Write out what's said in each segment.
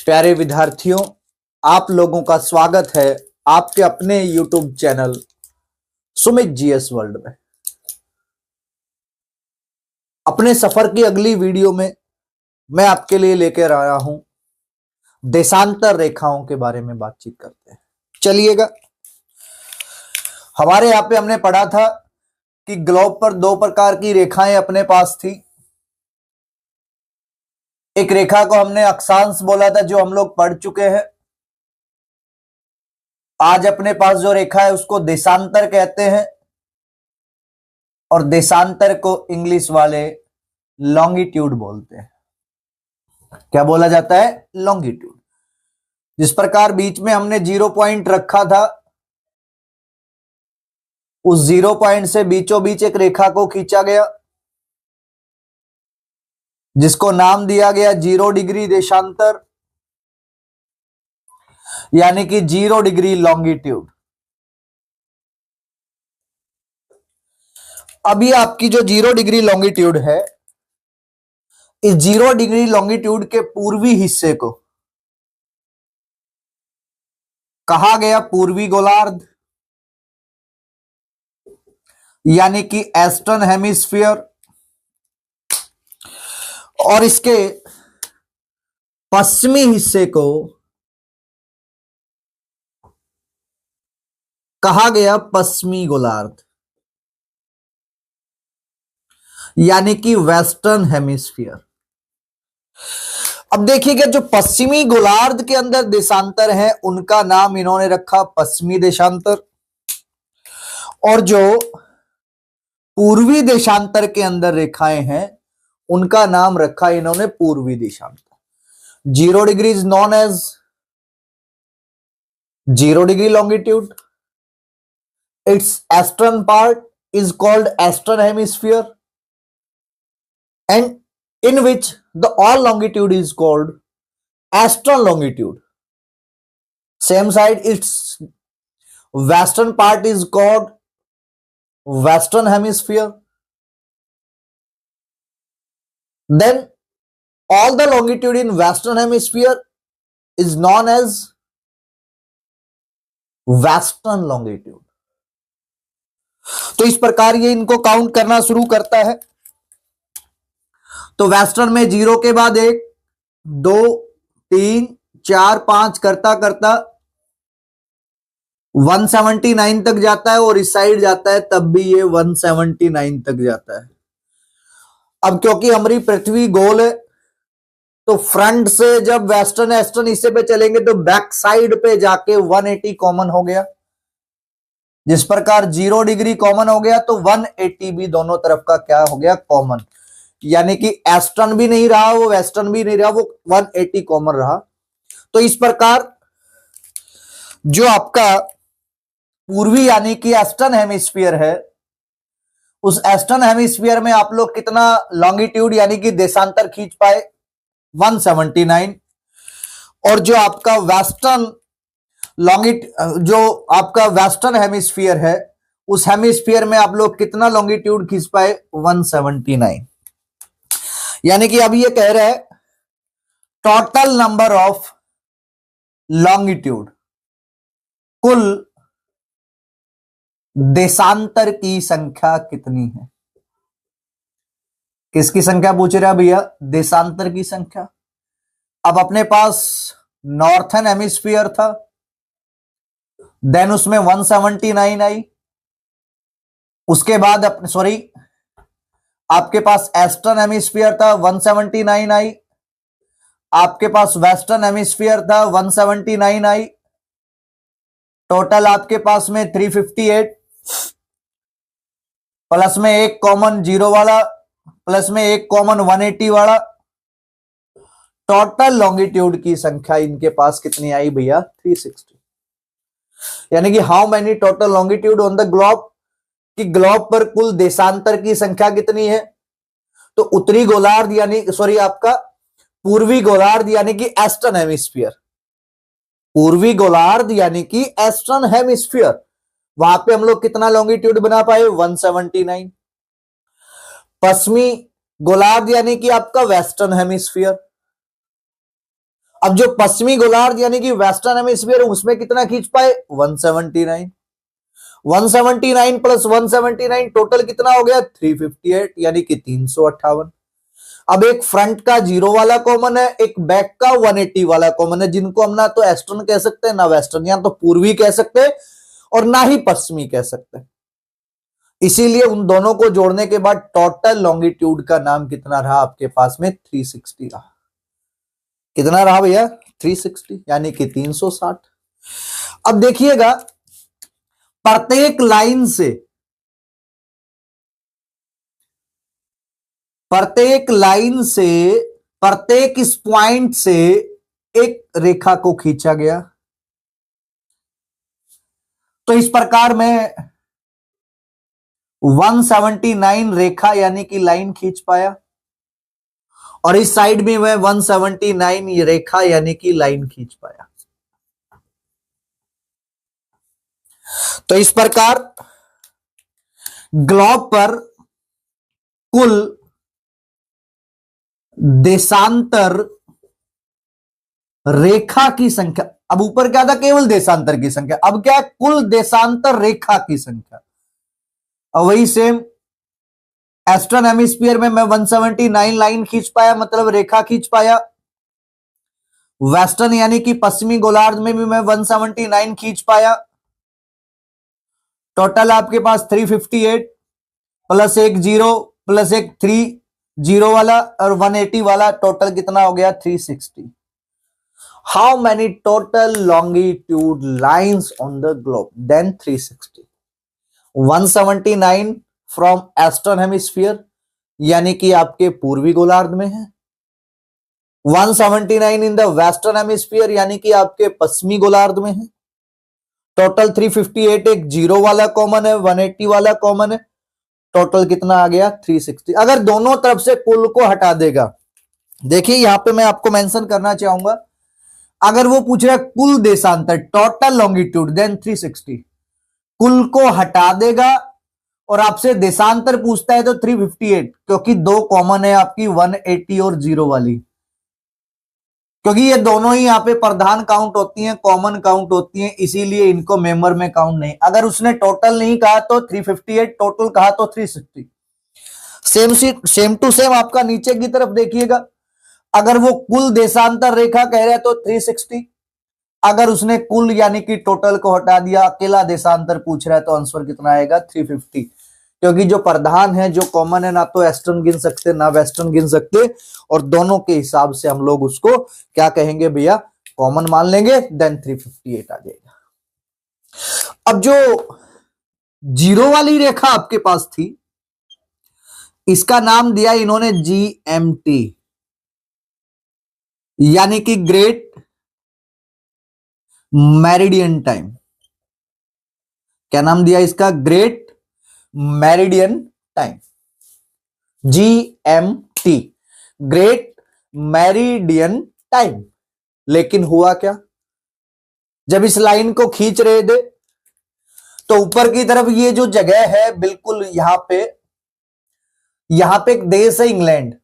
प्यारे विद्यार्थियों, आप लोगों का स्वागत है आपके अपने YouTube channel Sumit GS world में। अपने सफर की अगली वीडियो में मैं आपके लिए लेकर आया हूं देशांतर रेखाओं के बारे में बातचीत करते हैं। चलिएगा, हमारे यहां पे हमने पढ़ा था कि ग्लोब पर दो प्रकार की रेखाएं अपने पास थी। एक रेखा को हमने अक्षांश बोला था, जो हम लोग पढ़ चुके हैं। आज अपने पास जो रेखा है उसको देशांतर कहते हैं, और देशांतर को इंग्लिश वाले लॉन्गिट्यूड बोलते हैं। क्या बोला जाता है? लॉन्गिट्यूड। जिस प्रकार बीच में हमने 0 पॉइंट रखा था, उस 0 पॉइंट से बीचों बीच एक रेखा को खींचा गया, जिसको नाम दिया गया 0 डिग्री देशांतर, यानी कि 0 डिग्री लॉन्गिट्यूड। अभी आपकी जो 0 डिग्री लॉन्गिट्यूड है, इस 0 डिग्री लॉन्गिट्यूड के पूर्वी हिस्से को कहा गया पूर्वी गोलार्ध, यानी कि ईस्टर्न हेमिस्फीयर, और इसके पश्चिमी हिस्से को कहा गया पश्चिमी गोलार्ध, यानी कि वेस्टर्न हेमिस्फीयर। अब देखिएगा, जो पश्चिमी गोलार्ध के अंदर देशांतर है उनका नाम इन्होंने रखा पश्चिमी देशांतर, और जो पूर्वी देशांतर के अंदर रेखाएं हैं उनका नाम रखा इन्होंने पूर्वी देशांतर। 0 degree is known as 0 degree longitude, its eastern part is called eastern hemisphere, and in which the all longitude is called eastern longitude. Same side, its western part is called western hemisphere. Then all the longitude in western hemisphere is known as western longitude. तो इस प्रकार ये इनको count करना शुरू करता है। तो वेस्टर्न में 0 के बाद 1, 2, 3, 4, 5 करता करता 179 तक जाता है, और इस साइड जाता है तब भी ये 179 तक जाता है। अब क्योंकि हमारी पृथ्वी गोल है, तो फ्रंट से जब वेस्टर्न ईस्टर्न हिस्से पे चलेंगे तो बैक साइड पे जाके 180 कॉमन हो गया। जिस प्रकार 0 डिग्री कॉमन हो गया, तो 180 भी दोनों तरफ का क्या हो गया? कॉमन। यानी कि ईस्टर्न भी नहीं रहा, वो वेस्टर्न भी नहीं रहा, वो 180 कॉमन रहा। तो इस प्रकार जो आपका पूर्वी यानी कि ईस्टर्न हेमिस्फीयर है, उस ईस्टर्न हेमिस्फीयर में आप लोग कितना लॉन्गिट्यूड यानी कि देशांतर खींच पाए? 179। और जो आपका वेस्टर्न हेमिस्फीयर है, उस हेमिस्फीयर में आप लोग कितना लॉन्गिट्यूड खींच पाए? 179। यानी कि अभी ये कह रहे हैं टोटल नंबर ऑफ लॉन्गिट्यूड, कुल देशांतर की संख्या कितनी है? किसकी संख्या पूछ रहे हैं भैया? देशांतर की संख्या। अब अपने पास नॉर्थन हेमिस्फीयर था, देन उसमें 179 आई। उसके बाद आपके पास ईस्टर्न हेमिस्फीयर था, 179 आई। आपके पास वेस्टर्न हेमिस्फीयर था, 179 आई। टोटल आपके पास में 358, प्लस में एक कॉमन 0 वाला, प्लस में एक कॉमन 180 वाला। टोटल लॉन्गिट्यूड की संख्या इनके पास कितनी आई भैया? 360। यानी कि how many total longitude on the globe, कि ग्लोब पर कुल देशांतर की संख्या कितनी है? तो उत्तरी गोलार्ध आपका पूर्वी गोलार्ध यानी कि ईस्टर्न हेमिस्फीयर, पूर्वी गोलार्ध यानी कि ईस्टर्न हेमिस्फीयर, वहां पे हम लोग कितना लॉन्गिट्यूड बना पाए? 179। पश्चिमी गोलार्ध यानी कि आपका वेस्टर्न हेमिस्फीयर, अब जो पश्चिमी गोलार्ध यानी कि वेस्टर्न हेमिस्फीयर उसमें कितना खींच पाए 179। 179 प्लस 179 टोटल कितना हो गया 358 यानी कि 358। अब एक फ्रंट का 0 वाला कॉमन है, एक बैक का 180 वाला कॉमन है, जिनको हम ना तो ईस्टर्न कह सकते हैं ना वेस्टर्न, या तो पूर्वी कह सकते हैं और ना ही पश्चिमी कह सकते हैं। इसीलिए उन दोनों को जोड़ने के बाद टोटल लॉन्गिट्यूड का नाम कितना रहा आपके पास में 360 रहा। कितना रहा भैया 360 यानी कि 360। अब देखिएगा प्रत्येक लाइन से, प्रत्येक लाइन से, प्रत्येक इस पॉइंट से एक रेखा को खींचा गया। तो इस प्रकार में 179 रेखा यानी कि लाइन खींच पाया, और इस साइड में मैं 179 रेखा यानी कि लाइन खींच पाया। तो इस प्रकार ग्लोब पर कुल देशांतर रेखा की संख्या, अब ऊपर क्या था केवल देशांतर की संख्या, अब क्या है कुल देशांतर रेखा की संख्या। और वही सेम ईस्टर्न हेमिस्फीयर में मैं 179 लाइन खींच पाया, मतलब रेखा खींच पाया। वेस्टर्न यानी कि पश्चिमी गोलार्ध में भी मैं 179 खींच पाया। टोटल आपके पास 358 प्लस एक 0 प्लस एक 30 वाला और 180 वाला, टोटल कितना हो गया 360। How many total longitude lines on the globe, then 360। 179 from eastern hemisphere यानी कि आपके पूर्वी गोलार्ध में है, 179 इन द वेस्टर्न हेमिस्फीयर यानी कि आपके पश्चिमी गोलार्ध में है। टोटल 358, एक 0 वाला कॉमन है, 180 वाला कॉमन है, टोटल कितना आ गया 360। अगर दोनों तरफ से कुल को हटा देगा, देखिए यहां पे मैं आपको मेंशन करना चाहूंगा, अगर वो पूछ रहा है कुल देशांतर टोटल लॉन्गिट्यूड देन 360, कुल को हटा देगा और आपसे देशांतर पूछता है तो 358, क्योंकि दो कॉमन है आपकी 180 और 0 वाली, क्योंकि ये दोनों ही यहाँ पे प्रधान काउंट होती हैं, कॉमन काउंट होती हैं, इसीलिए इनको मेंबर में काउंट नहीं। अगर उसने टोटल नहीं कहा तो 358, टोटल कहा तो 360। सेम टू सेम आपका नीचे की तरफ देखिएगा, अगर वो कुल देशांतर रेखा कह रहे हैं तो 360, अगर उसने कुल यानी कि टोटल को हटा दिया, अकेला देशांतर पूछ रहा है तो आंसर कितना आएगा 350, क्योंकि जो प्रधान है जो कॉमन है ना तो ईस्टर्न गिन सकते ना वेस्टर्न गिन सकते, और दोनों के हिसाब से हम लोग उसको क्या कहेंगे भैया कॉमन मान लेंगे, देन 358 आ जाएगा। अब जो 0 वाली रेखा आपके पास थी, इसका नाम दिया इन्होंने GMT यानी कि ग्रेट मेरिडियन टाइम। क्या नाम दिया इसका, great meridian time, GMT, great meridian time. लेकिन हुआ क्या, जब इस लाइन को खींच रहे थे तो ऊपर की तरफ ये जो जगह है बिल्कुल यहां पे एक देश है इंग्लैंड,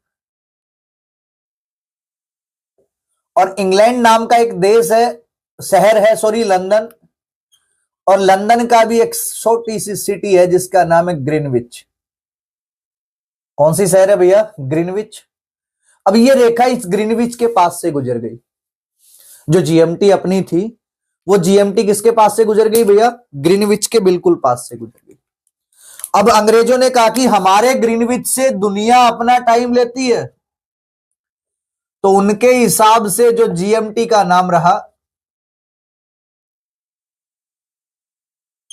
और इंग्लैंड नाम का एक देश है, शहर है सॉरी लंदन, और लंदन का भी एक छोटी सी सिटी है जिसका नाम है ग्रीनविच। कौन सी शहर है भैया, ग्रीनविच। अब ये रेखा इस ग्रीनविच के पास से गुजर गई, जो जीएमटी अपनी थी वो जीएमटी किसके पास से गुजर गई भैया, ग्रीनविच के बिल्कुल पास से गुजर गई। अब अंग्रेजों ने कहा कि हमारे ग्रीनविच से दुनिया अपना टाइम लेती है, तो उनके हिसाब से जो जीएमटी का नाम रहा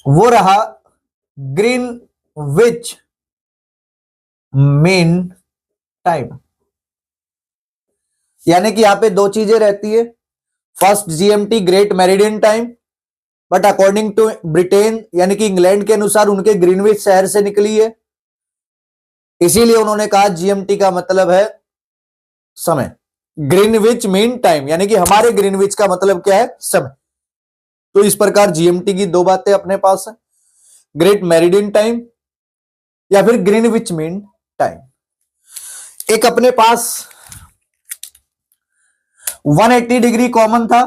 वो रहा ग्रीनविच मीन टाइम। यानी कि यहां पे दो चीजें रहती है, first GMT great meridian time, but according to Britain यानी कि इंग्लैंड के अनुसार उनके ग्रीनविच शहर से निकली है, इसीलिए उन्होंने कहा जीएमटी का मतलब है समय, ग्रीनविच मीन टाइम, यानी कि हमारे ग्रीनविच का मतलब क्या है समय। तो इस प्रकार जीएमटी की दो बातें अपने पास है, ग्रेट मेरिडियन टाइम या फिर ग्रीनविच मीन टाइम। एक अपने पास 180 डिग्री कॉमन था,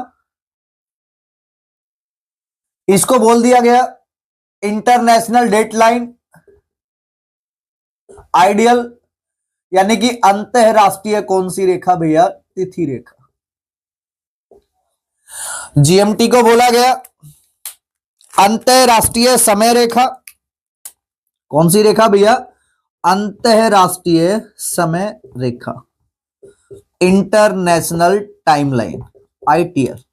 इसको बोल दिया गया इंटरनेशनल डेट लाइन, आइडियल यानी कि अंतरराष्ट्रीय कौन सी रेखा भैया, तिथि रेखा। जीएमटी को बोला गया अंतरराष्ट्रीय समय रेखा, कौन सी रेखा भैया, अंतरराष्ट्रीय समय रेखा, इंटरनेशनल टाइमलाइन, आईटीएल।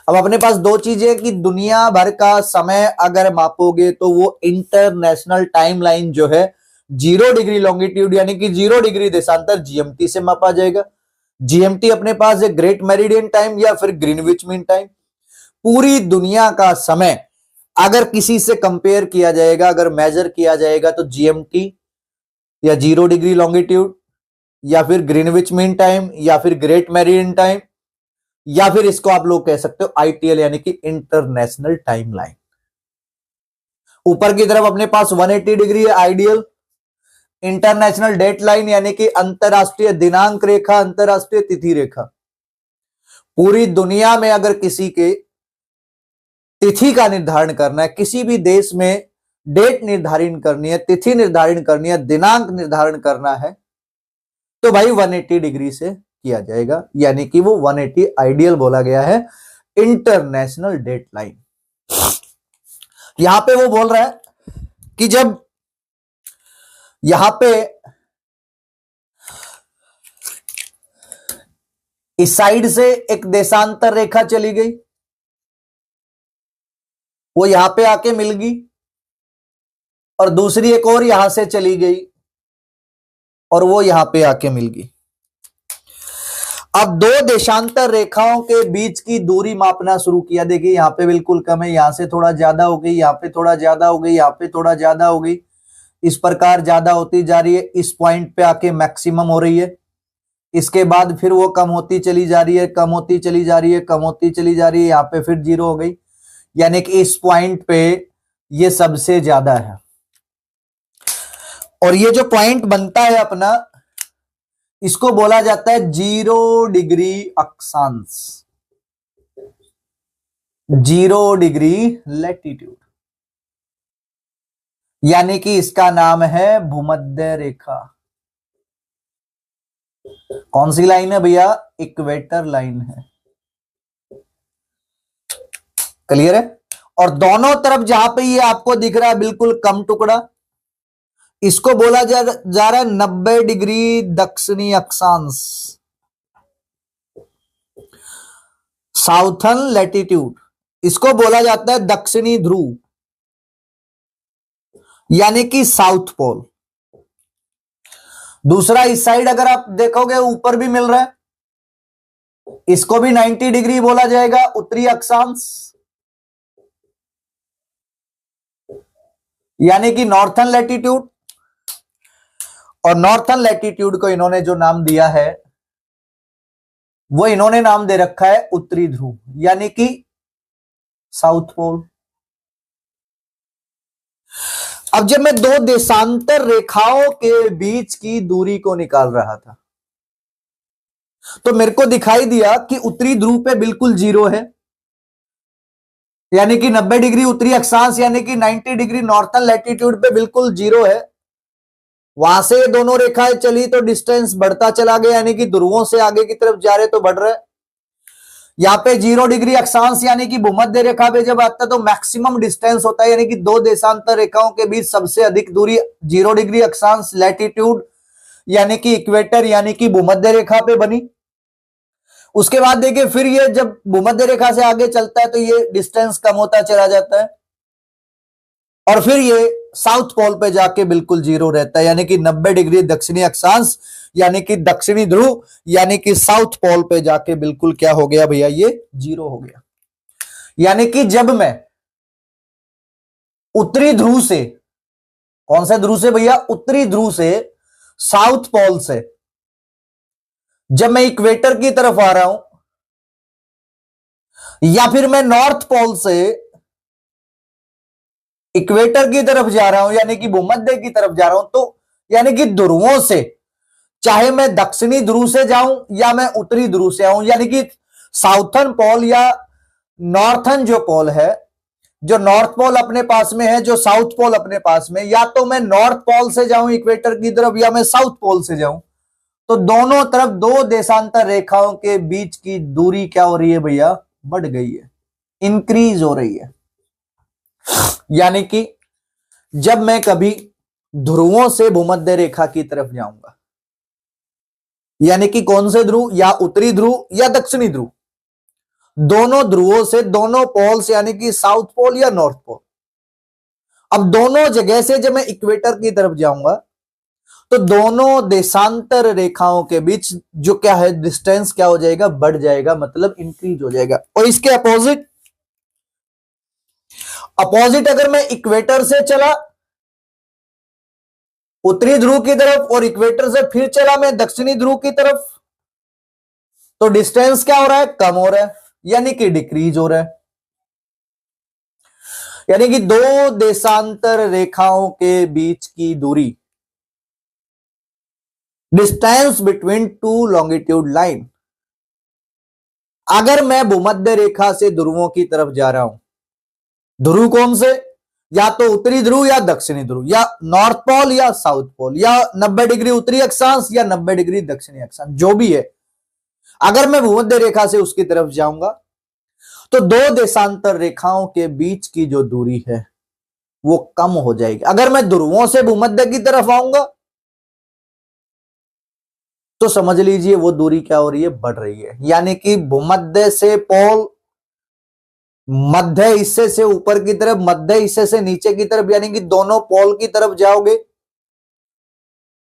अब अपने पास दो चीजें कि दुनिया भर का समय अगर मापोगे तो वो इंटरनेशनल टाइमलाइन जो है 0 डिग्री लॉन्गिट्यूड यानी कि 0 डिग्री देशांतर जीएमटी से मापा जाएगा। जीएमटी अपने पास है ग्रेट मेरिडियन टाइम या फिर ग्रीनविच मीन टाइम। पूरी दुनिया का समय अगर किसी से कंपेयर किया जाएगा, अगर मेजर किया जाएगा तो जीएमटी या 0 डिग्री लॉन्गिट्यूड या फिर ग्रीनविच मीन टाइम या फिर ग्रेट मेरिडियन टाइम या फिर इसको आप लोग कह सकते हो आईटीएल यानी कि इंटरनेशनल टाइमलाइन। ऊपर की तरफ अपने पास 180 डिग्री है आइडियल, इंटरनेशनल डेट लाइन यानी कि अंतरराष्ट्रीय दिनांक रेखा, अंतरराष्ट्रीय तिथि रेखा। पूरी दुनिया में अगर किसी के तिथि का निर्धारण करना है, किसी भी देश में डेट निर्धारित करनी है, तिथि निर्धारित करनी है, दिनांक निर्धारण करना है तो भाई 180 डिग्री से किया जाएगा, यानी कि वो 180 आइडियल बोला गया है इंटरनेशनल डेट लाइन। यहां पे वो बोल रहा है कि जब यहां पे इस साइड से एक देशांतर रेखा चली गई, वो यहां पे आके मिल गई, और दूसरी एक और यहां से चली गई और वो यहां पे आके मिल गई। अब दो देशांतर रेखाओं के बीच की दूरी मापना शुरू किया। देखिए यहां पे बिल्कुल कम है, यहां से थोड़ा ज्यादा हो गई, यहां पे थोड़ा ज्यादा हो गई, यहां पे थोड़ा ज्यादा हो गई, इस प्रकार ज्यादा होती जा रही है, इस पॉइंट पे आके मैक्सिमम हो रही है, इसके बाद फिर वो कम होती चली जा रही है, कम होती चली जा रही है, कम होती चली जा रही है, यहां पे फिर 0 हो गई, यानी कि इस पॉइंट पे ये सबसे ज्यादा है। और ये जो पॉइंट बनता है अपना, इसको बोला जाता है 0 डिग्री अक्षांश, 0 डिग्री लैटिट्यूड, यानी कि इसका नाम है भूमध्य रेखा। कौन सी लाइन है भैया, इक्वेटर लाइन है। क्लियर है। और दोनों तरफ जहां पे ये आपको दिख रहा है बिल्कुल कम टुकड़ा, इसको बोला जा रहा है 90 डिग्री दक्षिणी अक्षांश, साउथर्न लैटिट्यूड। इसको बोला जाता है दक्षिणी ध्रुव, यानी कि साउथ पोल। दूसरा इस साइड अगर आप देखोगे ऊपर भी मिल रहा है, इसको भी 90 डिग्री बोला जाएगा, उत्तरी अक्षांश, यानी कि नॉर्थर्न लैटिट्यूड। और नॉर्थर्न लैटिट्यूड को इन्होंने जो नाम दिया है वो इन्होंने नाम दे रखा है उत्तरी ध्रुव, यानी कि साउथ पोल। अब जब मैं दो देशांतर रेखाओं के बीच की दूरी को निकाल रहा था तो मेरे को दिखाई दिया कि उत्तरी ध्रुव पे बिल्कुल 0 है, यानी कि 90 डिग्री उत्तरी अक्षांश, यानी कि 90 डिग्री नॉर्थर्न लैटिट्यूड पे बिल्कुल 0 है। वहां से ये दोनों रेखाएं चली तो डिस्टेंस बढ़ता चला गया, यानी कि ध्रुवों से आगे की तरफ जा रहे तो बढ़ रहे। यहाँ पे 0 डिग्री अक्षांश यानी कि भूमध्य रेखा पे जब आता है तो मैक्सिमम डिस्टेंस होता है, यानी कि दो देशांतर रेखाओं के बीच सबसे अधिक दूरी 0 डिग्री अक्षांश लैटिट्यूड यानी कि इक्वेटर यानी कि भूमध्य रेखा पे बनी। उसके बाद देखिए फिर ये जब भूमध्य रेखा से आगे चलता है तो ये डिस्टेंस कम होता चला जाता है और फिर ये साउथ पोल पे जाके बिल्कुल 0 रहता है, यानी कि 90 डिग्री दक्षिणी अक्षांश यानी कि दक्षिणी ध्रुव यानी कि साउथ पोल पे जाके बिल्कुल क्या हो गया भैया, ये 0 हो गया। यानी कि जब मैं उत्तरी ध्रुव से, कौन से ध्रुव से भैया, उत्तरी ध्रुव से साउथ पोल से जब मैं इक्वेटर की तरफ आ रहा हूं या फिर मैं नॉर्थ पोल से इक्वेटर की तरफ जा रहा हूं यानी कि भूमध्य की तरफ जा रहा हूं, तो यानी कि ध्रुवों से चाहे मैं दक्षिणी ध्रुव से जाऊं या मैं उत्तरी ध्रुव से आऊं, यानी कि साउथर्न पोल या नॉर्थर्न जो पोल है, जो नॉर्थ पोल अपने पास में है, जो साउथ पोल अपने पास में, या तो मैं नॉर्थ पोल से जाऊं इक्वेटर की तरफ या मैं साउथ पोल से जाऊं, तो दोनों तरफ दो देशांतर रेखाओं के बीच की दूरी क्या हो रही है भैया, बढ़ गई है, इंक्रीज हो रही है। यानी कि जब मैं कभी ध्रुवों से भूमध्य रेखा की तरफ जाऊंगा, यानी कि कौन से ध्रुव, या उत्तरी ध्रुव या दक्षिणी ध्रुव, दोनों ध्रुवों से, दोनों पोल्स यानी कि साउथ पोल या नॉर्थ पोल, अब दोनों जगह से जब मैं इक्वेटर की तरफ जाऊंगा तो दोनों देशांतर रेखाओं के बीच जो क्या है डिस्टेंस क्या हो जाएगा, बढ़ जाएगा, मतलब इंक्रीज हो जाएगा। और इसके अपोजिट, अगर मैं इक्वेटर से चला उत्तरी ध्रुव की तरफ और इक्वेटर से फिर चला मैं दक्षिणी ध्रुव की तरफ, तो डिस्टेंस क्या हो रहा है, कम हो रहा है, यानी कि डिक्रीज हो रहा है। यानी कि दो देशांतर रेखाओं के बीच की दूरी, distance between two longitude line, अगर मैं भूमध्य रेखा से ध्रुवों की तरफ जा रहा हूं, ध्रुव कौन से, या तो उत्तरी ध्रुव या दक्षिणी ध्रुव, या नॉर्थ पोल या साउथ पोल, या 90 डिग्री उत्तरी अक्षांश या 90 डिग्री दक्षिणी अक्षांश, जो भी है, अगर मैं भूमध्य रेखा से उसकी तरफ जाऊंगा तो दो देशांतर रेखाओं के बीच की जो दूरी है वो कम हो जाएगी। अगर मैं ध्रुवों से भूमध्य की तरफ आऊंगा तो समझ लीजिए वो दूरी क्या हो रही है, बढ़ रही है। यानी कि भूमध्य से पोल, मध्य हिस्से से ऊपर की तरफ, मध्य हिस्से से नीचे की तरफ, यानी कि दोनों पोल की तरफ जाओगे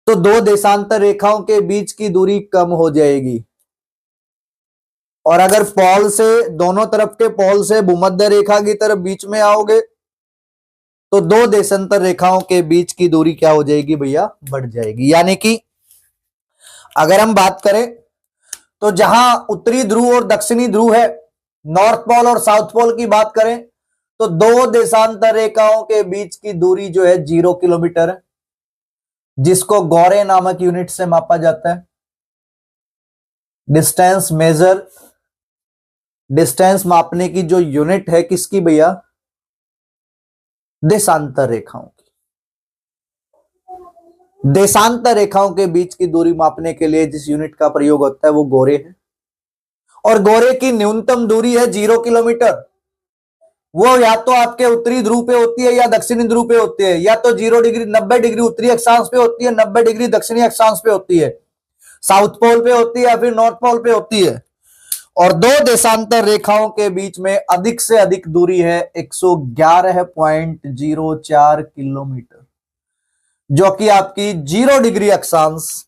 तो दो देशांतर रेखाओं के बीच की दूरी कम हो जाएगी। और अगर पोल से, दोनों तरफ के पोल से भूमध्य रेखा की तरफ बीच में आओगे तो दो देशांतर रेखाओं के बीच की दूरी क्या हो जाएगी भैया, बढ़ जाएगी। यानी कि अगर हम बात करें तो जहां उत्तरी ध्रुव और दक्षिणी ध्रुव है, नॉर्थ पोल और साउथ पोल की बात करें तो दो देशांतर रेखाओं के बीच की दूरी जो है 0 किलोमीटर है, जिसको गौरे नामक यूनिट से मापा जाता है। डिस्टेंस मेजर, डिस्टेंस मापने की जो यूनिट है किसकी भैया, देशांतर रेखाओं की। देशांतर रेखाओं के बीच की दूरी मापने के लिए जिस यूनिट का प्रयोग होता है वो गौरे है, और गौरे की न्यूनतम दूरी है 0 किलोमीटर। वो या तो आपके उत्तरी ध्रुव पे होती है या दक्षिणी ध्रुव पे होती है, या तो 0 डिग्री 90 डिग्री उत्तरी अक्षांश पे होती है, 90 डिग्री दक्षिणी अक्षांश पे होती है, साउथ पोल पे होती है या फिर नॉर्थ पोल पे होती है। और दो देशांतर रेखाओं के बीच में अधिक से अधिक दूरी है 111.04 किलोमीटर, जो कि आपकी 0 डिग्री अक्षांश,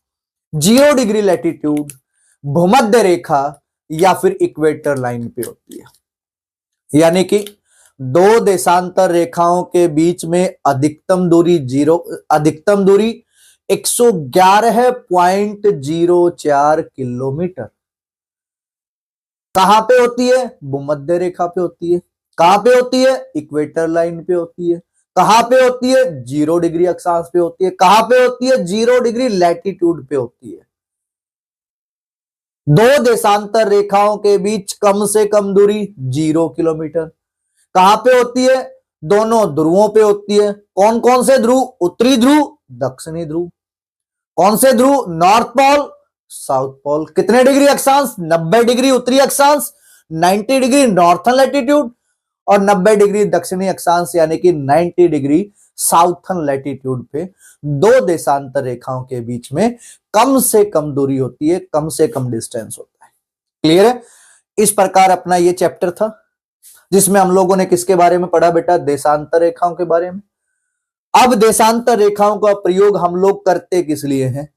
0 डिग्री लैटिट्यूड, भूमध्य रेखा या फिर इक्वेटर लाइन पे होती है। यानी कि दो देशांतर रेखाओं के बीच में अधिकतम दूरी 111.04 किलोमीटर कहां पे होती है, भूमध्य रेखा पे होती है। कहां पे होती है, इक्वेटर लाइन पे होती है। कहां पे होती है, 0 डिग्री अक्षांश पे होती है। कहां पे होती है, 0 डिग्री लैटिट्यूड पे होती है। दो देशांतर रेखाओं के बीच कम से कम दूरी 0 किलोमीटर कहां पे होती है, दोनों ध्रुवों पे होती है। कौन कौन से ध्रुव, उत्तरी ध्रुव, दक्षिणी ध्रुव। कौन से ध्रुव, नॉर्थ पोल, साउथ पोल। कितने डिग्री अक्षांश, 90 डिग्री उत्तरी अक्षांश, 90 डिग्री नॉर्थन लैटिट्यूड, और 90 डिग्री दक्षिणी अक्षांश यानी कि 90 डिग्री साउथर्न लैटिट्यूड पे दो देशांतर रेखाओं के बीच में कम से कम दूरी होती है, कम से कम डिस्टेंस होता है। क्लियर है। इस प्रकार अपना ये चैप्टर था जिसमें हम लोगों ने किसके बारे में पढ़ा बेटा, देशांतर रेखाओं के बारे में। अब देशांतर रेखाओं का प्रयोग हम लोग करते किस लिए हैं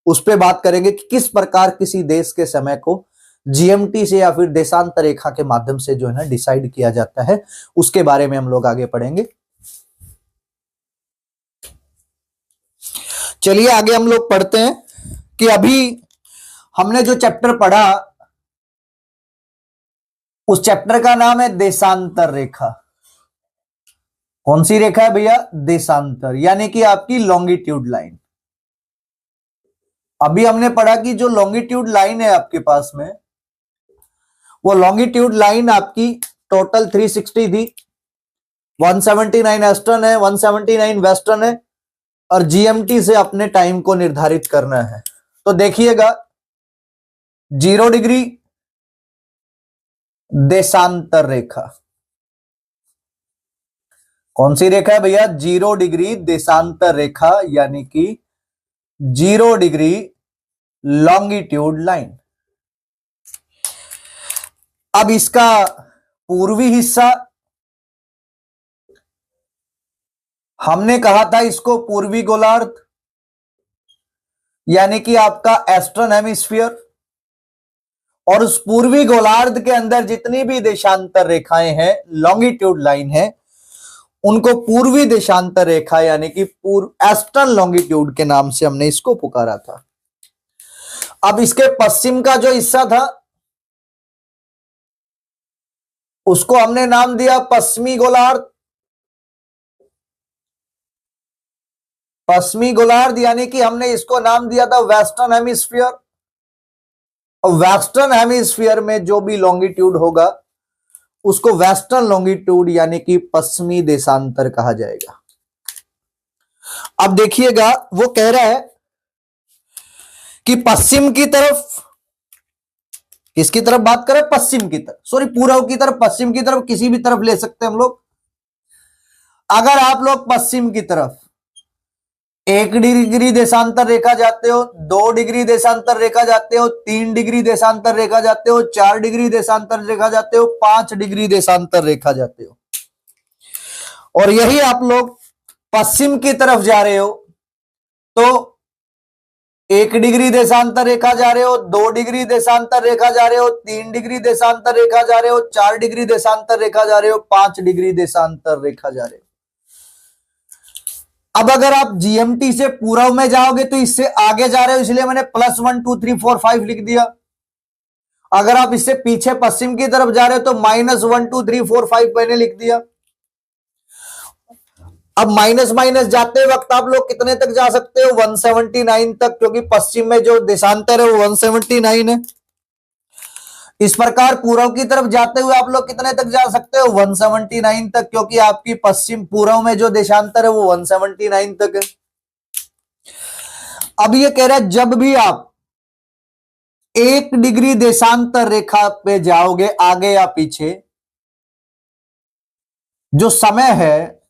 उस पर बात करेंगे कि किस प्रकार किसी देश के समय को जीएमटी से या फिर देशांतर रेखा के माध्यम से जो है ना डिसाइड किया जाता है, उसके बारे में हम लोग आगे पढ़ेंगे। चलिए आगे हम लोग पढ़ते हैं कि अभी हमने जो चैप्टर पढ़ा उस चैप्टर का नाम है देशांतर रेखा। कौन सी रेखा है भैया, देशांतर, यानी कि आपकी लॉन्गिट्यूड लाइन। अभी हमने पढ़ा कि जो लॉन्गिट्यूड लाइन है आपके पास में, वो लॉन्गिट्यूड लाइन आपकी टोटल 360 थी। 179 ईस्टर्न है, 179 वेस्टर्न है, और जीएमटी से अपने टाइम को निर्धारित करना है। तो देखिएगा 0 डिग्री देशांतर रेखा, कौन सी रेखा है भैया? 0 डिग्री देशांतर रेखा, यानी कि 0 डिग्री लॉन्गिट्यूड लाइन। अब इसका पूर्वी हिस्सा, हमने कहा था इसको पूर्वी गोलार्ध, यानी कि आपका ईस्टर्न हेमिस्फीयर, और उस पूर्वी गोलार्ध के अंदर जितनी भी देशांतर रेखाएं हैं, लॉन्गिट्यूड लाइन है, उनको पूर्वी देशांतर रेखा यानी कि पूर्व ईस्टर्न लॉन्गिट्यूड के नाम से हमने इसको पुकारा था। अब इसके पश्चिम का जो हिस्सा था उसको हमने नाम दिया पश्चिमी गोलार्ध। पश्चिमी गोलार्ध यानी कि हमने इसको नाम दिया था वेस्टर्न हेमिस्फीयर। और वेस्टर्न हेमिस्फीयर में जो भी लॉन्गिट्यूड होगा उसको वेस्टर्न लॉन्गिट्यूड यानी कि पश्चिमी देशांतर कहा जाएगा। अब देखिएगा वो कह रहा है कि पश्चिम की तरफ, किसकी तरफ बात करें? पश्चिम की तरफ, सॉरी पूर्व की तरफ, पश्चिम की तरफ, किसी भी तरफ ले सकते हैं हम लोग। अगर आप लोग पश्चिम की तरफ 1 डिग्री देशांतर रेखा जाते हो, 2 डिग्री देशांतर रेखा जाते हो, 3 डिग्री देशांतर रेखा जाते हो, 4 डिग्री देशांतर रेखा जाते हो, 5 डिग्री देशांतर रेखा जाते हो, और यही आप लोग पश्चिम की तरफ जा रहे हो तो 1 डिग्री देशांतर रेखा जा रहे हो, 2 डिग्री देशांतर रेखा जा रहे हो, 3 डिग्री देशांतर रेखा जा रहे हो, 4 डिग्री देशांतर रेखा जा रहे हो, 5 डिग्री देशांतर रेखा जा रहे हो। अब अगर आप जीएमटी से पूर्व में जाओगे तो इससे आगे जा रहे हो, इसलिए मैंने +1 2 3 4 5 लिख दिया। अगर आप इससे पीछे पश्चिम की तरफ जा रहे हो तो -1 2 3 4 5 मैंने लिख दिया। अब माइनस माइनस जाते वक्त आप लोग कितने तक जा सकते हो? 179 तक, क्योंकि पश्चिम में जो देशांतर है वो 179 है। इस प्रकार पूर्व की तरफ जाते हुए आप लोग कितने तक जा सकते हो? 179 तक, क्योंकि आपकी पश्चिम पूर्व में जो देशांतर है वो 179 तक है। अब ये कह रहा है जब भी आप 1 डिग्री देशांतर रेखा पे जाओगे आगे या पीछे, जो समय है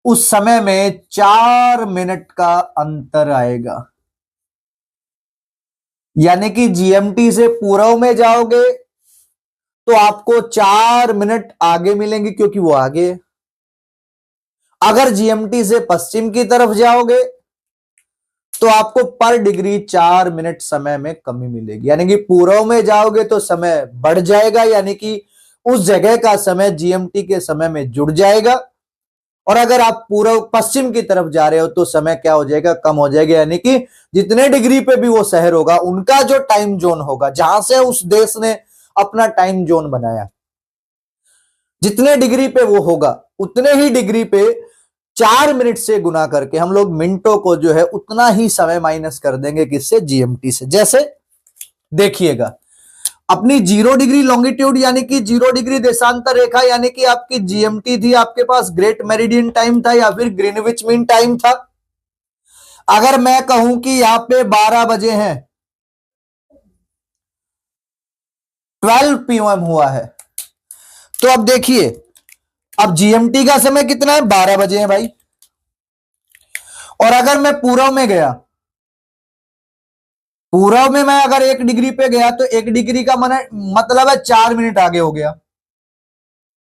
उस समय में 4 मिनट का अंतर आएगा। यानी कि जीएमटी से पूर्व में जाओगे तो आपको 4 मिनट आगे मिलेंगे क्योंकि वो आगे है। अगर जीएमटी से पश्चिम की तरफ जाओगे तो आपको पर डिग्री 4 मिनट समय में कमी मिलेगी। यानी कि पूर्व में जाओगे तो समय बढ़ जाएगा, यानी कि उस जगह का समय जीएमटी के समय में जुड़ जाएगा, और अगर आप पूर्व पश्चिम की तरफ जा रहे हो तो समय क्या हो जाएगा? कम हो जाएगा। यानी कि जितने डिग्री पे भी वो शहर होगा उनका जो टाइम जोन होगा, जहां से उस देश ने अपना टाइम जोन बनाया, जितने डिग्री पे वो होगा उतने ही डिग्री पे 4 मिनट से गुना करके हम लोग मिनटों को जो है उतना ही समय माइनस कर देंगे, किससे? जीएमटी से। जैसे देखिएगा अपनी 0 डिग्री लॉन्गिट्यूड यानी कि 0 डिग्री देशांतर रेखा यानी कि आपकी जीएमटी थी, आपके पास ग्रेट मेरिडियन टाइम था या फिर ग्रीनविच मीन टाइम था। अगर मैं कहूं कि यहां पे 12 बजे हैं, 12 पीएम हुआ है, तो अब देखिए अब जीएमटी का समय कितना है? 12 बजे है भाई। और अगर मैं पूर्व में गया, पूर्व में मैं अगर 1 डिग्री पे गया तो 1 डिग्री का मतलब है 4 मिनट आगे हो गया।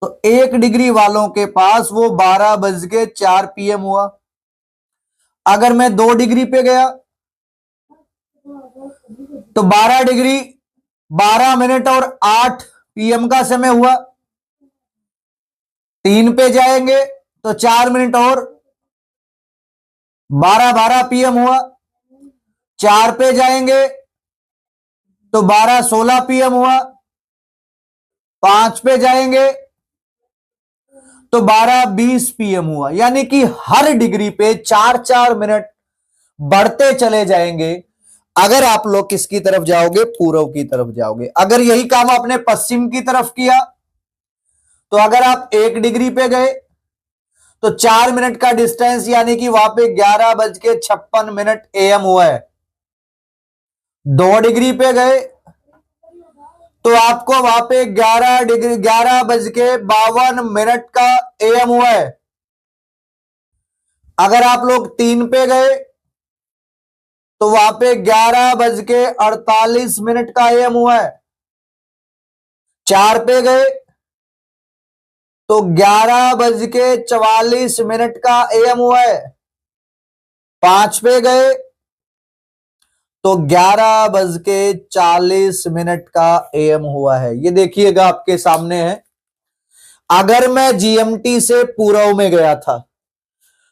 तो 1 डिग्री वालों के पास वो 12:04 पीएम हुआ। अगर मैं 2 डिग्री पे गया तो 12 डिग्री 12 मिनट और 8 पीएम का समय हुआ। 3 पे जाएंगे तो 4 मिनट और 12 पीएम हुआ। 4 पे जाएंगे तो 12-16 पीएम हुआ। 5 पे जाएंगे तो 12-20 पीएम हुआ। यानी कि हर डिग्री पे 4-4 मिनट बढ़ते चले जाएंगे। अगर आप लोग किसकी तरफ जाओगे, पूर्व की तरफ जाओगे। अगर यही काम आपने पश्चिम की तरफ किया तो अगर आप 1 डिग्री पे गए तो 4 मिनट का डिस्टेंस, यानी कि वहां पे 11:56 AM हुआ है। 2 डिग्री पे गए तो आपको वहां पे 11:52 का AM हुआ है। अगर आप लोग 3 पे गए तो वहां पे 11:48 का AM हुआ है। 4 पे गए तो 11:44 का AM हुआ है। 5 पे गए तो 11:40 का AM हुआ है। ये देखिएगा आपके सामने है। अगर मैं GMT से पूर्व में गया था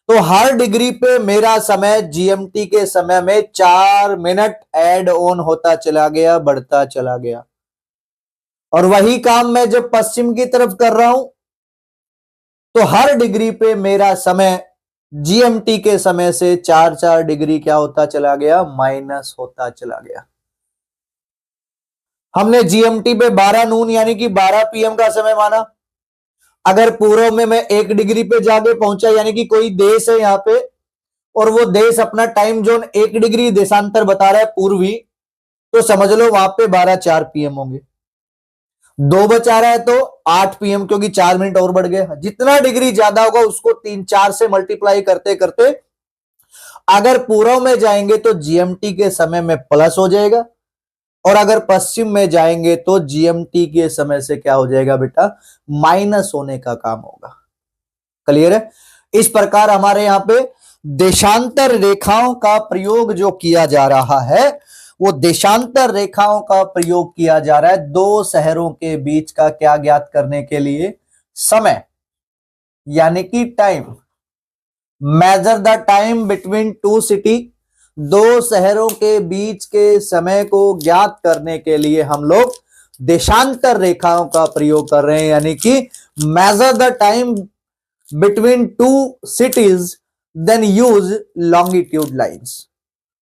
तो हर डिग्री पे मेरा समय GMT के समय में 4 मिनट ऐड ऑन होता चला गया, बढ़ता चला गया। और वही काम मैं जब पश्चिम की तरफ कर रहा हूं तो हर डिग्री पे मेरा समय GMT के समय से 4 डिग्री क्या होता चला गया, माइनस होता चला गया। हमने GMT पे 12 नून यानी कि 12 PM का समय माना। अगर पूर्व में मैं 1 डिग्री पे जाके पहुंचा, यानी कि कोई देश है यहां पे और वो देश अपना टाइम जोन 1 डिग्री देशांतर बता रहा है पूर्वी, तो समझ लो वहां पे 12:04 PM होंगे। 2 बचा रहा है तो 8 PM, क्योंकि 4 मिनट और बढ़ गए। जितना डिग्री ज्यादा होगा उसको 3-4 से मल्टीप्लाई करते करते अगर पूर्व में जाएंगे तो GMT के समय में प्लस हो जाएगा, और अगर पश्चिम में जाएंगे तो GMT के समय से क्या हो जाएगा बेटा, माइनस होने का काम होगा। क्लियर है? इस प्रकार हमारे यहां पे देशांतर रेखाओं का प्रयोग जो किया जा रहा है, वो देशांतर रेखाओं का प्रयोग किया जा रहा है दो शहरों के बीच का क्या ज्ञात करने के लिए, समय, यानी कि time. Major the time between to city, दो शहरों के बीच के समय को ज्ञात करने के लिए हम लोग देशांतर रेखाओं का प्रयोग कर रहे हैं, यानी कि measure the time between two cities, then use longitude lines.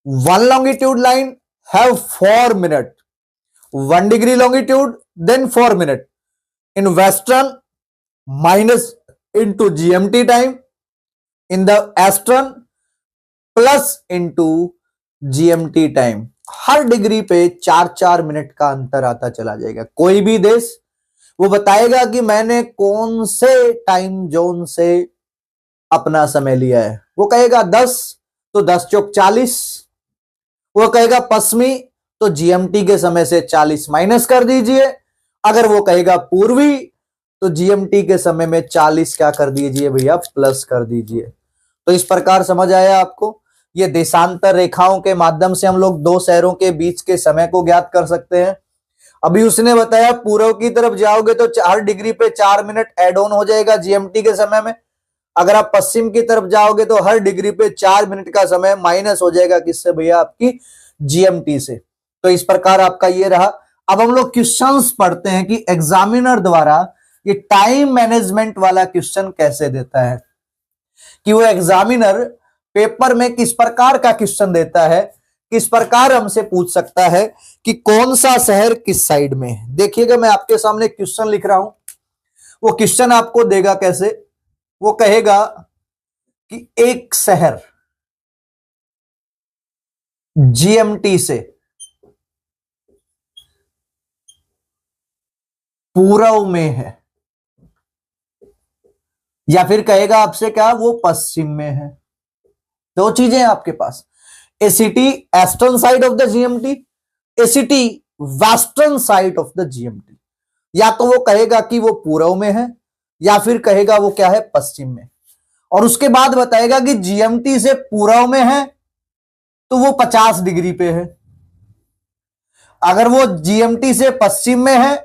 1 longitude line have 4 minutes, 1 degree longitude then 4 minutes. In western, minus into GMT time, in the eastern plus into GMT time. Her degree पे 4-4 minute का अंतर आता चला जाएगा। कोई भी देश वो बताएगा कि मैंने कौन से टाइम जोन से अपना समय लिया है। वो कहेगा 10 तो 10 चौक 40, वो कहेगा पश्चिमी तो GMT के समय से 40 माइनस कर दीजिए। अगर वो कहेगा पूर्वी तो GMT के समय में 40 क्या कर दीजिए भैया, प्लस कर दीजिए। तो इस प्रकार समझ आया आपको? ये देशांतर रेखाओं के माध्यम से हम लोग दो शहरों के बीच के समय को ज्ञात कर सकते हैं। अभी उसने बताया पूर्व की तरफ जाओगे तो हर डिग्री पे 4 मिनट एड ऑन हो जाएगा GMT के समय में। अगर आप पश्चिम की तरफ जाओगे तो हर डिग्री पे 4 मिनट का समय माइनस हो जाएगा, किससे भैया, आपकी GMT से। तो इस प्रकार आपका ये रहा। अब हम लोग क्वेश्चंस पढ़ते हैं कि एग्जामिनर द्वारा ये टाइम मैनेजमेंट वाला क्वेश्चन कैसे देता है, कि वो एग्जामिनर पेपर में किस प्रकार का क्वेश्चन देता है, किस प्रकार हमसे पूछ सकता है कि कौन सा शहर किस साइड में है। देखिएगा मैं आपके सामने क्वेश्चन लिख रहा हूं। वो क्वेश्चन आपको देगा कैसे, वो कहेगा कि एक शहर GMT से पूर्व में है, या फिर कहेगा आपसे क्या, वो पश्चिम में है। दो चीजें हैं आपके पास, a city eastern side of the GMT, a city western side of the GMT। या तो वो कहेगा कि वो पूर्व में है, या फिर कहेगा वो क्या है, पश्चिम में। और उसके बाद बताएगा कि GMT से पूर्व में है तो वो 50 डिग्री पे है। अगर वो GMT से पश्चिम में है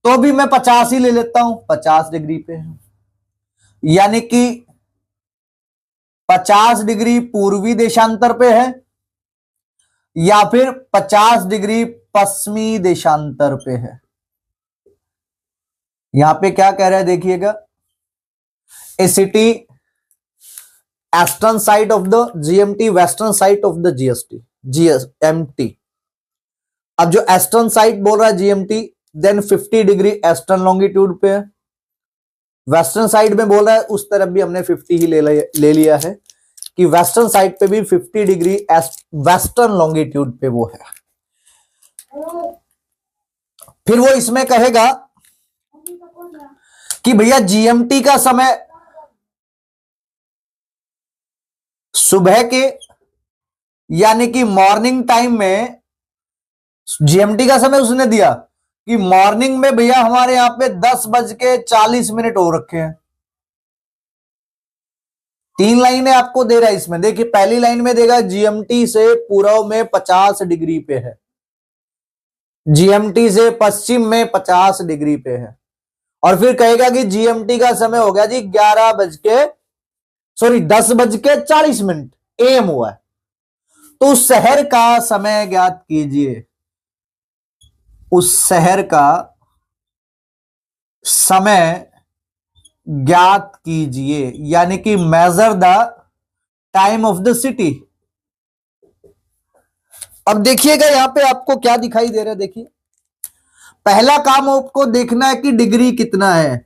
तो भी मैं 50 ही ले लेता हूं, 50 डिग्री पे है। यानी कि 50 डिग्री पूर्वी देशांतर पे है, या फिर 50 डिग्री पश्चिमी देशांतर पे है। यहां पे क्या कह रहा है देखिएगा, a city eastern side of the GMT, western side of the GST, GMT। अब जो ईस्टर्न साइड बोल रहा है GMT, then 50 degree eastern longitude पे है। वेस्टर्न साइड में बोल रहा है, उस तरफ भी हमने 50 ही ले लिया है कि वेस्टर्न साइड पे भी 50 डिग्री वेस्टर्न लॉन्गिट्यूड पे वो है। फिर वो इसमें कहेगा कि भैया GMT का समय सुबह के यानी कि मॉर्निंग टाइम में, GMT का समय उसने दिया कि मॉर्निंग में भैया हमारे यहां पे 10:40 हो रखे हैं। 3 लाइनें आपको दे रहा है इसमें। देखिए पहली लाइन में देगा GMT से पूर्व में 50 डिग्री पे है, GMT से पश्चिम में 50 डिग्री पे है, और फिर कहेगा कि GMT का समय हो गया जी 10:40 AM हुआ है। तो उस शहर का समय ज्ञात कीजिए, उस शहर का समय ज्ञात कीजिए, यानी कि measure the time of the city. अब देखिएगा यहां पे आपको क्या दिखाई दे रहा है। देखिए पहला काम आपको देखना है कि डिग्री कितना है।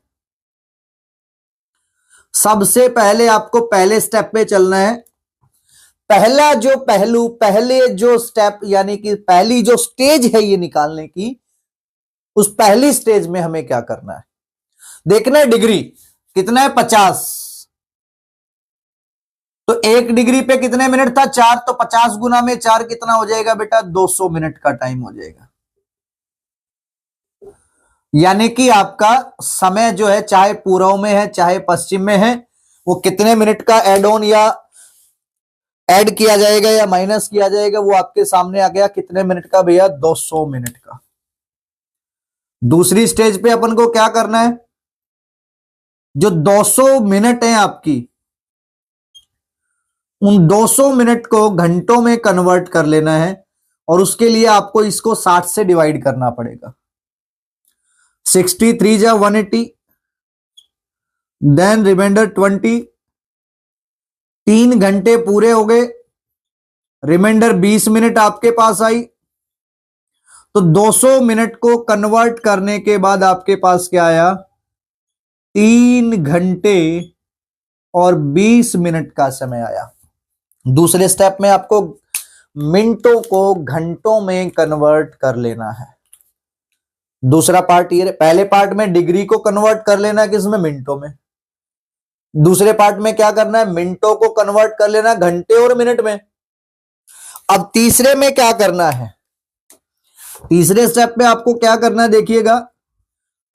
सबसे पहले आपको पहले स्टेप पे चलना है। पहला जो पहलू, पहले जो स्टेप यानी कि पहली जो स्टेज है ये निकालने की, उस पहली स्टेज में हमें क्या करना है, देखना है डिग्री कितना है, 50। तो 1 डिग्री पे कितने मिनट था, 4। तो 50 गुना में 4 कितना हो जाएगा बेटा, 200 मिनट का टाइम हो जाएगा। यानी कि आपका समय जो है, चाहे पूर्व में है चाहे पश्चिम में है, वो कितने मिनट का एड ऑन या ऐड किया जाएगा या माइनस किया जाएगा, वो आपके सामने आ गया। कितने मिनट का भैया, 200 मिनट का। दूसरी स्टेज पे अपन को क्या करना है, जो 200 मिनट है आपकी, उन 200 मिनट को घंटों में कन्वर्ट कर लेना है, और उसके लिए आपको इसको 60 से डिवाइड करना पड़ेगा। 63 जा 180, देन रिमाइंडर 20। 3 घंटे पूरे हो गए, रिमाइंडर 20 मिनट आपके पास आई। तो 200 मिनट को कन्वर्ट करने के बाद आपके पास क्या आया, 3 घंटे और 20 मिनट का समय आया। दूसरे स्टेप में आपको मिनटों को घंटों में कन्वर्ट कर लेना है। दूसरा पार्ट ये, पहले पार्ट में डिग्री को कन्वर्ट कर लेना है किसमें, मिनटों में। दूसरे पार्ट में क्या करना है, मिनटों को कन्वर्ट कर लेना घंटे और मिनट में। अब तीसरे में क्या करना है, तीसरे स्टेप में आपको क्या करना है, देखिएगा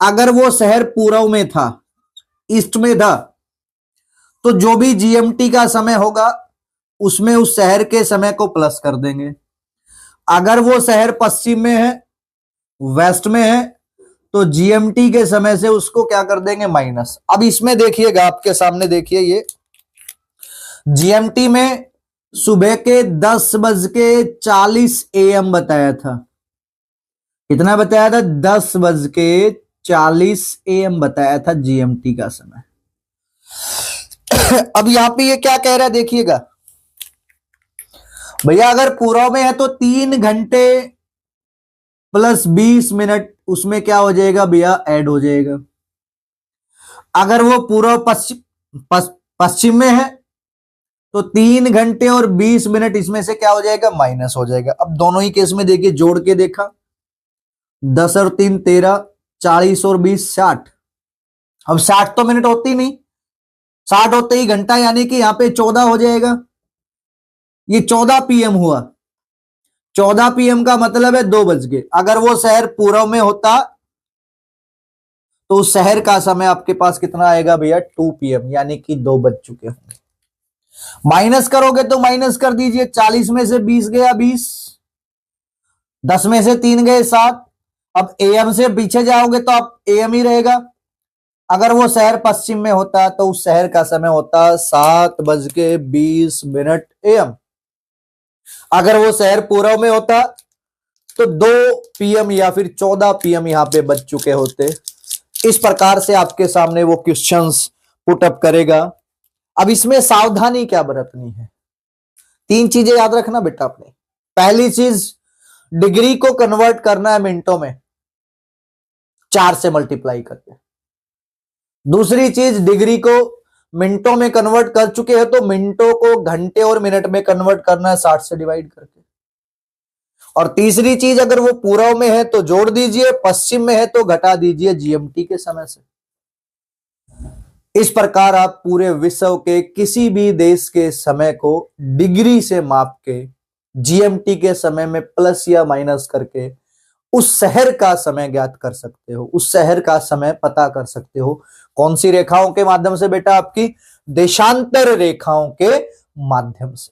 अगर वो शहर पूर्व में था, ईस्ट में था, तो जो भी GMT का समय होगा उसमें उस शहर के समय को प्लस कर देंगे। अगर वो शहर पश्चिम में है, वेस्ट में है, तो GMT के समय से उसको क्या कर देंगे, माइनस। अब इसमें देखिएगा आपके सामने, देखिए ये GMT में सुबह के 10:40 AM बताया था। कितना बताया था, 10:40 AM बताया था GMT का समय। अब यहां पे ये क्या कह रहा है, देखिएगा भैया अगर पूर्व में है तो 3 घंटे प्लस 20 मिनट उसमें क्या हो जाएगा भैया, ऐड हो जाएगा। अगर वो पूर्व पश्चिम में है तो 3 घंटे और 20 मिनट इसमें से क्या हो जाएगा, माइनस हो जाएगा। अब दोनों ही केस में देखिए, जोड़ के देखा, 10 और 3 13, 40 और 20 60। अब 60 तो मिनट होती नहीं, 60 होते ही घंटा, यानी कि यहां पे 14 हो जाएगा। ये 14 PM हुआ। 14 PM का मतलब है 2 बज गए। अगर वो शहर पूर्व में होता तो उस शहर का समय आपके पास कितना आएगा भैया, 2 PM, यानी कि 2 बज चुके होंगे। माइनस करोगे तो माइनस कर दीजिए, 40 में से 20 गया 20, 10 में से 3 गए 7। अब AM से पीछे जाओगे तो आप AM ही रहेगा। अगर वो शहर पश्चिम में होता तो उस शहर का समय होता 7:20 AM। अगर वो शहर पूर्व में होता तो 2 PM या फिर 14 PM यहां पे बच चुके होते। इस प्रकार से आपके सामने वो क्वेश्चंस पुट अप करेगा। अब इसमें सावधानी क्या बरतनी है, 3 चीजें याद रखना बेटा आपने। पहली चीज, डिग्री को कन्वर्ट करना है मिनटों में 4 से मल्टीप्लाई करके। दूसरी चीज, डिग्री को मिनटों में कन्वर्ट कर चुके हैं तो मिनटों को घंटे और मिनट में कन्वर्ट करना है 60 से डिवाइड करके। और तीसरी चीज, अगर वो पूर्व में है तो जोड़ दीजिए, पश्चिम में है तो घटा दीजिए जीएमटी के समय से। इस प्रकार आप पूरे विश्व के किसी भी देश के समय को डिग्री से माप के जीएमटी के समय में प्लस या माइनस करके उस शहर का समय ज्ञात कर सकते हो, उस शहर का समय पता कर सकते हो। कौन सी रेखाओं के माध्यम से बेटा? आपकी देशांतर रेखाओं के माध्यम से।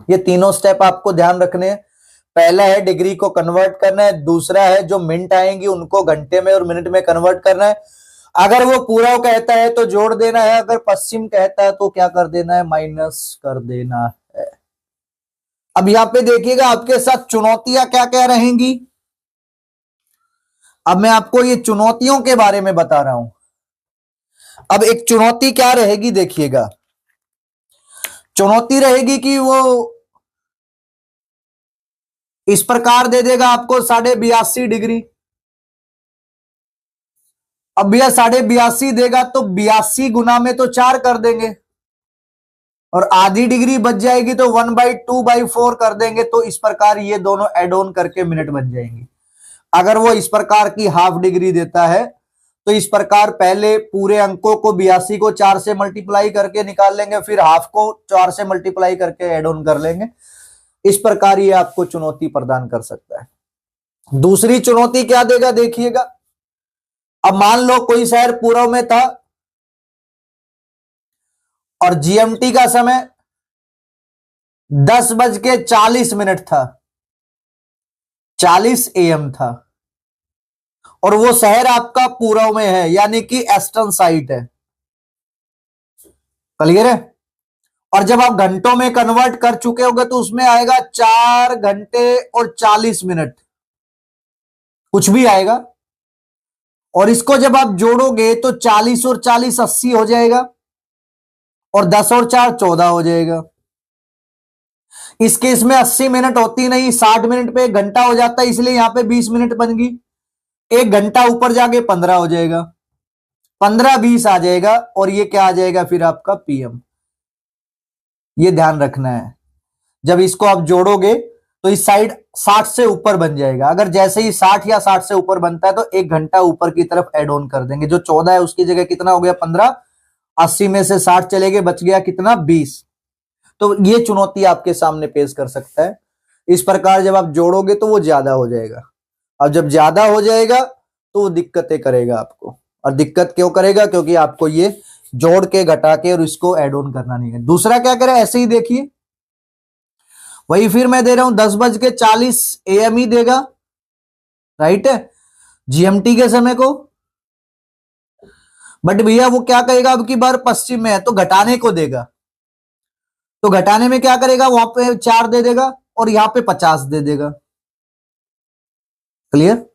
ये तीनों स्टेप आपको ध्यान रखने हैं। पहला है डिग्री को कन्वर्ट करना है, दूसरा है जो मिनट आएंगी उनको घंटे में और मिनट में कन्वर्ट करना है। अगर वो पूर्व कहता है तो जोड़ देना है, अगर पश्चिम कहता है तो क्या कर देना है? माइनस कर देना है। अब यहां पे देखिएगा आपके साथ चुनौतियां क्या क्या रहेंगी। अब मैं आपको ये चुनौतियों के बारे में बता रहा हूं। अब एक चुनौती क्या रहेगी देखिएगा। चुनौती रहेगी कि वो इस प्रकार दे देगा आपको 82.5 डिग्री। अब भैया 82.5 देगा तो 82 गुना में तो 4 कर देंगे और आधी डिग्री बच जाएगी तो 1/2/4 कर देंगे। तो इस प्रकार ये दोनों एड ऑन करके मिनट बन जाएंगी। अगर वो इस प्रकार की हाफ डिग्री देता है तो इस प्रकार पहले पूरे अंकों को 82 को 4 से मल्टीप्लाई करके निकाल लेंगे, फिर हाफ को 4 से मल्टीप्लाई करके एड ऑन कर लेंगे। इस प्रकार ये आपको चुनौती प्रदान कर सकता है। दूसरी चुनौती क्या देगा देखिएगा। अब मान लो कोई शहर पूर्व में था और जीएमटी का समय 10:40 था, 40 AM था, और वो शहर आपका पूर्व में है यानी कि ईस्टर्न साइड है। क्लियर है? और जब आप घंटों में कन्वर्ट कर चुके होंगे तो उसमें आएगा 4 घंटे और 40 मिनट, कुछ भी आएगा। और इसको जब आप जोड़ोगे तो 40 और 40 80 हो जाएगा और 10 और 4 14 हो जाएगा। इस केस में 80 मिनट होती नहीं, 60 मिनट पे 1 घंटा हो जाता है, इसलिए यहां पे 20 मिनट बन गई। 1 घंटा ऊपर जाके 15 हो जाएगा, 15-20 आ जाएगा और ये क्या आ जाएगा फिर आपका पीएम। ये ध्यान रखना है। जब इसको आप जोड़ोगे तो इस साइड 60 से ऊपर बन जाएगा। अगर जैसे ही 60 या 60 से ऊपर बनता है तो 1 घंटा ऊपर की तरफ एड ऑन कर देंगे। जो 14 है उसकी जगह कितना हो गया? 15। 80 में से 60 चले गए, बच गया कितना? 20। तो ये चुनौती आपके सामने पेश कर सकता है। इस प्रकार जब आप जोड़ोगे तो वो ज्यादा हो जाएगा, और जब ज्यादा हो जाएगा तो वो दिक्कतें करेगा आपको। और दिक्कत क्यों करेगा? क्योंकि आपको ये जोड़ के घटा के और इसको एड ऑन करना नहीं है। दूसरा क्या करे? ऐसे ही देखिए, वही फिर मैं दे रहा हूं 10:40 AM ही देगा, राइट है, जीएमटी के समय को। बट भैया वो क्या कहेगा? अब की बार पश्चिम में है तो घटाने को देगा, तो घटाने में क्या करेगा? वहां पे 4 दे देगा और यहां पे 50 दे देगा। क्लियर?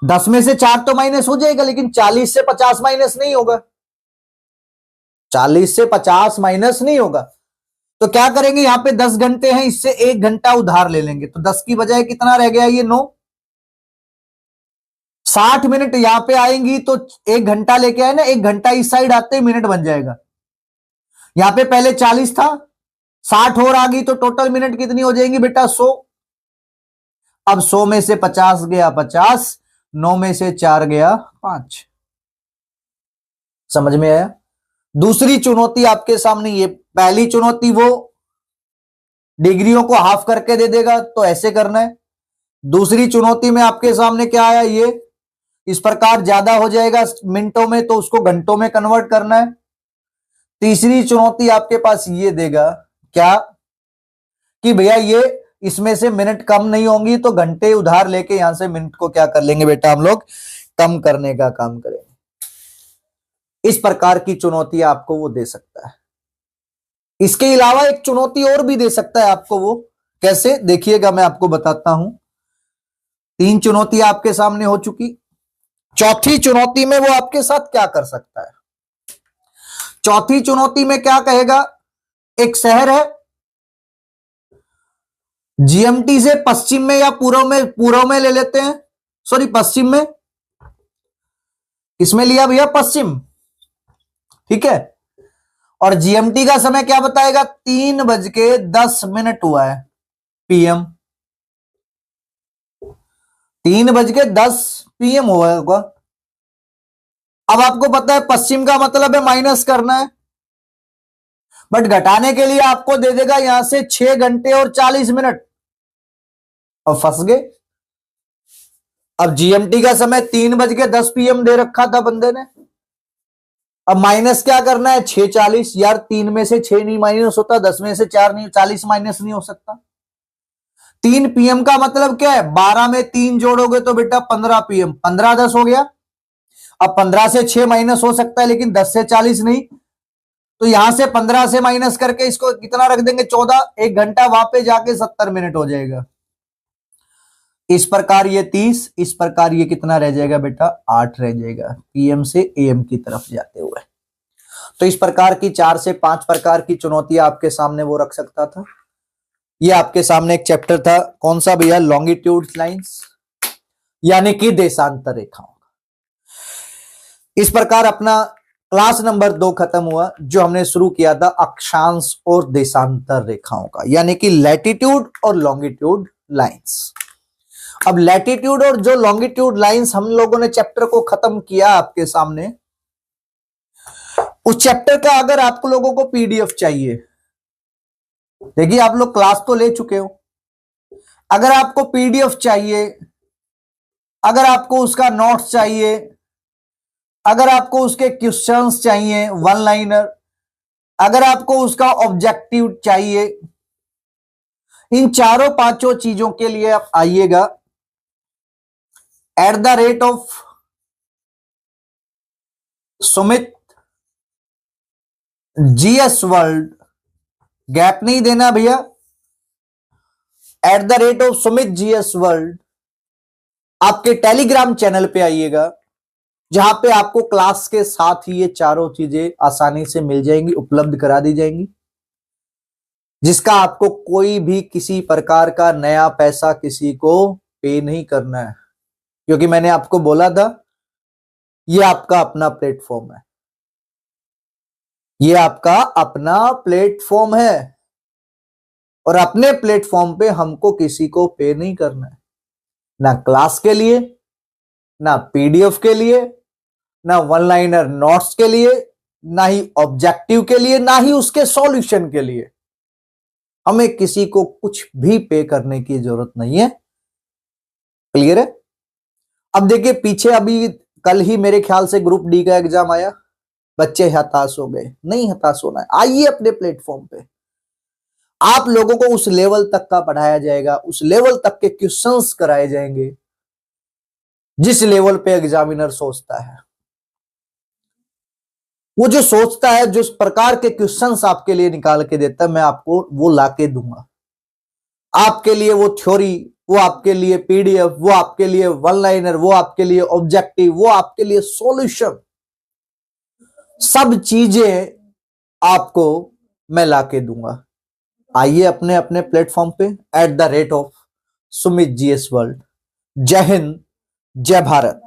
10 में से 4 तो माइनस हो जाएगा, लेकिन 40 से 50 माइनस नहीं होगा। 40 से 50 माइनस नहीं होगा। तो क्या करेंगे? यहां पे 10 घंटे हैं, इससे 1 घंटा उधार ले लेंगे, तो 10 की बजाय कितना रह गया? ये 9। 60 मिनट यहां पे आएंगी तो 1 घंटा लेके आए ना, 1 घंटा इस साइड आते ही मिनट बन जाएगा। यहां पे पहले 40 था, 60 और आ गई तो टोटल मिनट कितनी हो जाएंगी बेटा? 100। अब 100 में से 50 गया 50, 9 में से 4 गया 5। समझ में आया? दूसरी चुनौती आपके सामने, ये पहली चुनौती वो डिग्रियों को हाफ करके दे देगा तो ऐसे करना है। दूसरी चुनौती में आपके सामने क्या आया? ये इस प्रकार ज्यादा हो जाएगा मिनटों में तो उसको घंटों में कन्वर्ट करना है। तीसरी चुनौती आपके पास ये देगा क्या? कि भैया ये इसमें से मिनट कम नहीं होंगी तो घंटे उधार लेके यहां से मिनट को क्या कर लेंगे बेटा? हम लोग कम करने का काम करेंगे। इस प्रकार की चुनौती आपको वो दे सकता है। इसके अलावा एक चुनौती और भी दे सकता है आपको। वो कैसे? देखिएगा, मैं आपको बताता हूं। 3 चुनौती आपके सामने हो चुकी। चौथी चुनौती में वो आपके साथ क्या कर सकता है? चौथी चुनौती में क्या कहेगा? एक शहर है जीएमटी से पश्चिम में या पूर्व में ले लेते हैं, सॉरी पश्चिम में, इसमें लिया भैया पश्चिम, ठीक है। और जीएमटी का समय क्या बताएगा, 3:10 हुआ है पीएम, 3:10 पीएम हुआ होगा। अब आपको पता है पश्चिम का मतलब है माइनस करना है, बट घटाने के लिए आपको दे देगा यहां से 6 घंटे और 40 मिनट। अब फंस गए। अब जीएमटी का समय 3:10 पीएम दे रखा था बंदे ने, अब माइनस क्या करना है, 6:40। यार 3 में से 6 नहीं माइनस होता, 10 में से 4 नहीं, 40 माइनस नहीं हो सकता। 3 पीएम का मतलब क्या है, 12 में 3 जोड़ोगे तो बेटा 15 पीएम, 15-10 हो गया। अब 15 से 6 माइनस हो सकता है, लेकिन 10 से 40 नहीं, तो यहां से 15 से माइनस करके इसको कितना रख देंगे, 14, 1 घंटा, वहां पे जाके 70 मिनट हो जाएगा। इस प्रकार ये 30, इस प्रकार ये कितना रह जाएगा बेटा, 8 रह जाएगा, पीएम से एएम की तरफ जाते हुए। तो इस प्रकार की 4 से 5 प्रकार की चुनौतियां आपके सामने वो रख सकता था। ये आपके सामने एक चैप्टर था, कौन सा भैया, लॉन्गिट्यूड लाइंस, यानी कि देशांतर रेखाओं। इस प्रकार अपना क्लास नंबर 2 खत्म हुआ, जो हमने शुरू किया था अक्षांश और देशांतर रेखाओं का, यानी कि लैटिट्यूड और लॉन्गिट्यूड लाइंस। अब लैटिट्यूड और जो लॉन्गिट्यूड लाइंस हम लोगों ने चैप्टर को खत्म किया आपके सामने, उस चैप्टर का अगर आप लोगों को पीडीएफ चाहिए, देखिए आप लोग क्लास तो ले चुके हो, अगर आपको पीडीएफ चाहिए, अगर आपको उसका नोट्स चाहिए, अगर आपको उसके क्वेश्चंस चाहिए वन लाइनर, अगर आपको उसका ऑब्जेक्टिव चाहिए, इन चारों पांचों चीजों के लिए आप आइएगा @सुमित जीएस वर्ल्ड, गैप नहीं देना भैया, @सुमित जीएस वर्ल्ड आपके टेलीग्राम चैनल पे आइएगा, जहां पे आपको क्लास के साथ ही ये चारों चीजें आसानी से मिल जाएंगी, उपलब्ध करा दी जाएंगी, जिसका आपको कोई भी किसी प्रकार का नया पैसा किसी को पे नहीं करना है, क्योंकि मैंने आपको बोला था ये आपका अपना प्लेटफॉर्म है, ये आपका अपना प्लेटफॉर्म है, और अपने प्लेटफॉर्म पे हमको किसी को पे नहीं करना है, ना क्लास के लिए, ना पीडीएफ के लिए, ना वन लाइनर नोट्स के लिए, ना ही ऑब्जेक्टिव के लिए, ना ही उसके सॉल्यूशन के लिए। हमें किसी को कुछ भी पे करने की जरूरत नहीं है। क्लियर है? अब देखिए पीछे अभी कल ही मेरे ख्याल से ग्रुप डी का एग्जाम आया, बच्चे हताश हो गए, नहीं हताश होना है, आइए अपने प्लेटफॉर्म पे, आप लोगों को उस लेवल तक का पढ़ाया जाएगा, उस लेवल तक के क्वेश्चंस कराए जाएंगे जिस लेवल पे एग्जामिनर सोचता है। वो जो सोचता है, जिस प्रकार के क्वेश्चंस आपके लिए निकाल के देता है, मैं आपको वो लाके दूंगा। आपके लिए वो थ्योरी, वो आपके लिए पीडीएफ, वो आपके लिए वन लाइनर, वो आपके लिए ऑब्जेक्टिव, वो आपके लिए सॉल्यूशन, सब चीजें आपको मैं लाके दूंगा। आइए अपने अपने प्लेटफॉर्म पे @सुमित जीएस वर्ल्ड। जय हिंद, जय भारत।